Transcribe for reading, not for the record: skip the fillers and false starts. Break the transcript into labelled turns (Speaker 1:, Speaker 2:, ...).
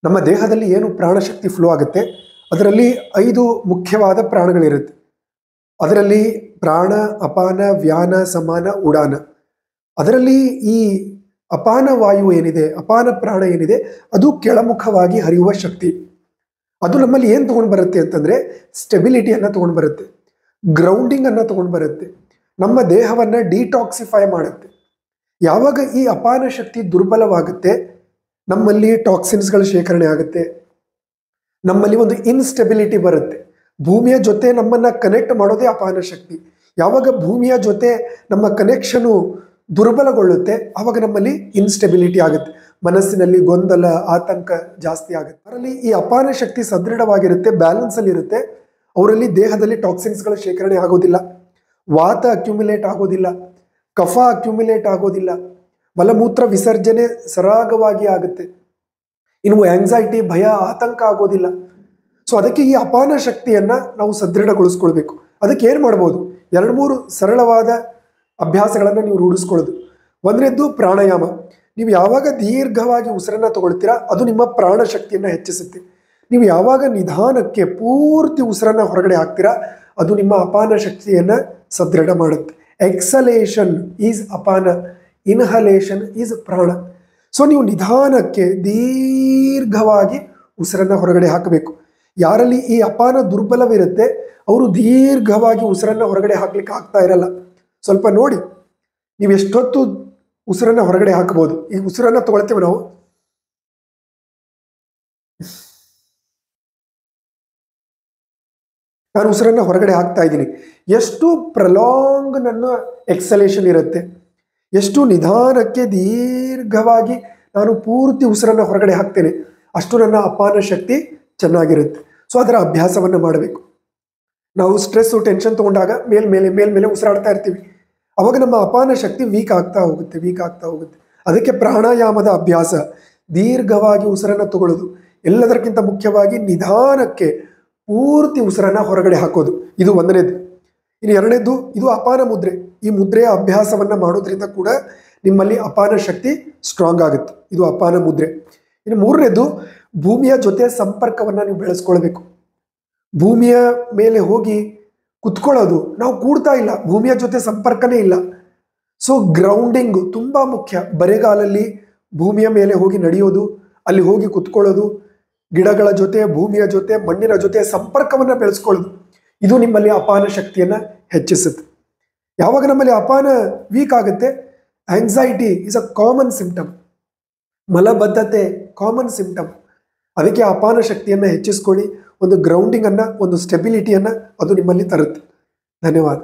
Speaker 1: ನಮ್ಮ ದೇಹದಲ್ಲಿ ಏನು ಪ್ರಾಣಶಕ್ತಿ ಫ್ಲೋ ಆಗುತ್ತೆ ಅದರಲ್ಲಿ 5 ಮುಖ್ಯವಾದ ಪ್ರಾಣಗಳಿರುತ್ತೆ. ಅದರಲ್ಲಿ ಪ್ರಾಣ, ಅಪಾನ, ವ್ಯಾನ, ಸಮಾನ, ಉಡಾನ. ಅದರಲ್ಲಿ ಈ ಅಪಾನ ವಾಯು ಏನಿದೆ, ಅಪಾನ ಪ್ರಾಣ ಏನಿದೆ, ಅದು ಕೆಳಮುಖವಾಗಿ ಹರಿಯುವ ಶಕ್ತಿ. ಅದು ನಮ್ಮಲ್ಲಿ ಏನು ತಗೊಂಡು ಬರುತ್ತೆ ಅಂತಂದ್ರೆ ಸ್ಟೆಬಿಲಿಟಿಯನ್ನು ತಗೊಂಡು ಬರುತ್ತೆ, ಗ್ರೌಂಡಿಂಗ್ ಅನ್ನು ತಗೊಂಡು ಬರುತ್ತೆ, ನಮ್ಮ ದೇಹವನ್ನು ಡಿಟಾಕ್ಸಿಫೈ ಮಾಡುತ್ತೆ. ಯಾವಾಗ ಈ ಅಪಾನ ಶಕ್ತಿ ದುರ್ಬಲವಾಗುತ್ತೆ ನಮ್ಮಲ್ಲಿ ಟಾಕ್ಸಿನ್ಸ್ಗಳ ಶೇಖರಣೆ ಆಗುತ್ತೆ, ನಮ್ಮಲ್ಲಿ ಒಂದು ಇನ್ಸ್ಟೆಬಿಲಿಟಿ ಬರುತ್ತೆ. ಭೂಮಿಯ ಜೊತೆ ನಮ್ಮನ್ನು ಕನೆಕ್ಟ್ ಮಾಡೋದೇ ಅಪಾನ ಶಕ್ತಿ. ಯಾವಾಗ ಭೂಮಿಯ ಜೊತೆ ನಮ್ಮ ಕನೆಕ್ಷನು ದುರ್ಬಲಗೊಳ್ಳುತ್ತೆ ಆವಾಗ ನಮ್ಮಲ್ಲಿ ಇನ್ಸ್ಟೆಬಿಲಿಟಿ ಆಗುತ್ತೆ, ಮನಸ್ಸಿನಲ್ಲಿ ಗೊಂದಲ, ಆತಂಕ ಜಾಸ್ತಿ ಆಗುತ್ತೆ. ಅದರಲ್ಲಿ ಈ ಅಪಾನ ಶಕ್ತಿ ಸದೃಢವಾಗಿರುತ್ತೆ, ಬ್ಯಾಲೆನ್ಸ್ ಅಲ್ಲಿ ಇರುತ್ತೆ. ಅವರಲ್ಲಿ ದೇಹದಲ್ಲಿ ಟಾಕ್ಸಿನ್ಸ್ಗಳ ಶೇಖರಣೆ ಆಗೋದಿಲ್ಲ, ವಾತ ಅಕ್ಯುಮುಲೇಟ್ ಆಗೋದಿಲ್ಲ, ಕಫ ಅಕ್ಯುಮುಲೇಟ್ ಆಗೋದಿಲ್ಲ, ಮಲಮೂತ್ರ ವಿಸರ್ಜನೆ ಸರಾಗವಾಗಿ ಆಗುತ್ತೆ, ಇನ್ನು ಆಂಗ್ಸೈಟಿ, ಭಯ, ಆತಂಕ ಆಗೋದಿಲ್ಲ. ಸೊ ಅದಕ್ಕೆ ಈ ಅಪಾನ ಶಕ್ತಿಯನ್ನ ನಾವು ಸದೃಢಗೊಳಿಸ್ಕೊಳ್ಬೇಕು. ಅದಕ್ಕೆ ಏನು ಮಾಡ್ಬೋದು? 2-3 ಸರಳವಾದ ಅಭ್ಯಾಸಗಳನ್ನು ನೀವು ರೂಢಿಸ್ಕೊಳ್ಳೋದು. ಒಂದನೇದ್ದು ಪ್ರಾಣಾಯಾಮ. ನೀವು ಯಾವಾಗ ದೀರ್ಘವಾಗಿ ಉಸಿರನ್ನ ತಗೊಳ್ತೀರಾ ಅದು ನಿಮ್ಮ ಪ್ರಾಣ ಶಕ್ತಿಯನ್ನು ಹೆಚ್ಚಿಸುತ್ತೆ. ನೀವು ಯಾವಾಗ ನಿಧಾನಕ್ಕೆ ಪೂರ್ತಿ ಉಸಿರನ್ನ ಹೊರಗಡೆ ಹಾಕ್ತೀರಾ ಅದು ನಿಮ್ಮ ಅಪಾನ ಶಕ್ತಿಯನ್ನು ಸದೃಢ ಮಾಡುತ್ತೆ. ಎಕ್ಸಲೇಷನ್ ಈಸ್ ಅಪಾನ, ಇನ್ಹಲೇಷನ್ ಈಸ್ ಪ್ರಾಣ. ಸೊ ನೀವು ನಿಧಾನಕ್ಕೆ ದೀರ್ಘವಾಗಿ ಉಸಿರನ್ನ ಹೊರಗಡೆ ಹಾಕಬೇಕು. ಯಾರಲ್ಲಿ ಈ ಅಪಾನ ದುರ್ಬಲವಿರುತ್ತೆ ಅವರು ದೀರ್ಘವಾಗಿ ಉಸಿರನ್ನ ಹೊರಗಡೆ ಹಾಕ್ಲಿಕ್ಕೆ ಆಗ್ತಾ ಇರಲ್ಲ. ಸ್ವಲ್ಪ ನೋಡಿ, ನೀವು ಎಷ್ಟೊತ್ತು ಉಸಿರನ್ನ ಹೊರಗಡೆ ಹಾಕಬಹುದು. ಈ ಉಸಿರನ್ನ ತಗೊಳ್ತೇವೆ ನಾವು, ನಾನು ಉಸಿರನ್ನ ಹೊರಗಡೆ ಹಾಕ್ತಾ ಇದ್ದೀನಿ, ಎಷ್ಟು ಪ್ರಲಾಂಗ್ ನನ್ನ ಎಕ್ಸಲೇಷನ್ ಇರುತ್ತೆ, ಎಷ್ಟು ನಿಧಾನಕ್ಕೆ ದೀರ್ಘವಾಗಿ ನಾನು ಪೂರ್ತಿ ಉಸಿರನ್ನ ಹೊರಗಡೆ ಹಾಕ್ತೇನೆ, ಅಷ್ಟು ನನ್ನ ಅಪಾನ ಶಕ್ತಿ ಚೆನ್ನಾಗಿರುತ್ತೆ. ಸೊ ಅದರ ಅಭ್ಯಾಸವನ್ನು ಮಾಡಬೇಕು. ನಾವು ಸ್ಟ್ರೆಸ್ಸು, ಟೆನ್ಷನ್ ತಗೊಂಡಾಗ ಮೇಲ್ಮೇಲೆ ಉಸಿರಾಡ್ತಾ ಇರ್ತೀವಿ, ಅವಾಗ ನಮ್ಮ ಅಪಾನ ಶಕ್ತಿ ವೀಕ್ ಆಗ್ತಾ ಹೋಗುತ್ತೆ. ಅದಕ್ಕೆ ಪ್ರಾಣಾಯಾಮದ ಅಭ್ಯಾಸ, ದೀರ್ಘವಾಗಿ ಉಸಿರನ್ನು ತಗೊಳ್ಳೋದು, ಎಲ್ಲದಕ್ಕಿಂತ ಮುಖ್ಯವಾಗಿ ನಿಧಾನಕ್ಕೆ ಪೂರ್ತಿ ಉಸಿರನ್ನ ಹೊರಗಡೆ ಹಾಕೋದು, ಇದು ಒಂದನೇದು. ಇನ್ನು ಎರಡನೇದು, ಇದು ಅಪಾನ ಮುದ್ರೆ. ಈ ಮುದ್ರೆಯ ಅಭ್ಯಾಸವನ್ನು ಮಾಡೋದ್ರಿಂದ ಕೂಡ ನಿಮ್ಮಲ್ಲಿ ಅಪಾನ ಶಕ್ತಿ ಸ್ಟ್ರಾಂಗ್ ಆಗುತ್ತೆ. ಇದು ಅಪಾನ ಮುದ್ರೆ. ಇನ್ನು ಮೂರನೇದು, ಭೂಮಿಯ ಜೊತೆ ಸಂಪರ್ಕವನ್ನು ನೀವು ಬೆಳೆಸ್ಕೊಳ್ಬೇಕು. ಭೂಮಿಯ ಮೇಲೆ ಹೋಗಿ ಕುತ್ಕೊಳ್ಳೋದು, ನಾವು ಕೂಡ್ತಾ ಇಲ್ಲ, ಭೂಮಿಯ ಜೊತೆ ಸಂಪರ್ಕನೇ ಇಲ್ಲ. ಸೊ ಗ್ರೌಂಡಿಂಗ್ ತುಂಬ ಮುಖ್ಯ. ಬರೆಗಾಲಲ್ಲಿ ಭೂಮಿಯ ಮೇಲೆ ಹೋಗಿ ನಡೆಯೋದು, ಅಲ್ಲಿ ಹೋಗಿ ಕುತ್ಕೊಳ್ಳೋದು, ಗಿಡಗಳ ಜೊತೆ, ಭೂಮಿಯ ಜೊತೆ, ಮಣ್ಣಿನ ಜೊತೆ ಸಂಪರ್ಕವನ್ನು ಬೆಳೆಸ್ಕೊಳ್ಳೋದು, ಇದು ನಿಮ್ಮಲ್ಲಿ ಅಪಾನ ಶಕ್ತಿಯನ್ನು ಹೆಚ್ಚಿಸುತ್ತೆ. ಯಾವಾಗ ನಮ್ಮಲ್ಲಿ ಅಪಾನ ವೀಕ್ ಆಗುತ್ತೆ, anxiety is a common symptom, ಮಲಬದ್ಧತೆ ಕಾಮನ್ ಸಿಂಪ್ಟಮ್. ಅದಕ್ಕೆ ಅಪಾನ ಶಕ್ತಿಯನ್ನು ಹೆಚ್ಚಿಸ್ಕೊಳ್ಳಿ. ಒಂದು ಗ್ರೌಂಡಿಂಗ್ ಅನ್ನ, ಒಂದು ಸ್ಟೆಬಿಲಿಟಿಯನ್ನು ಅದು ನಿಮ್ಮಲ್ಲಿ ತರುತ್ತೆ. ಧನ್ಯವಾದ.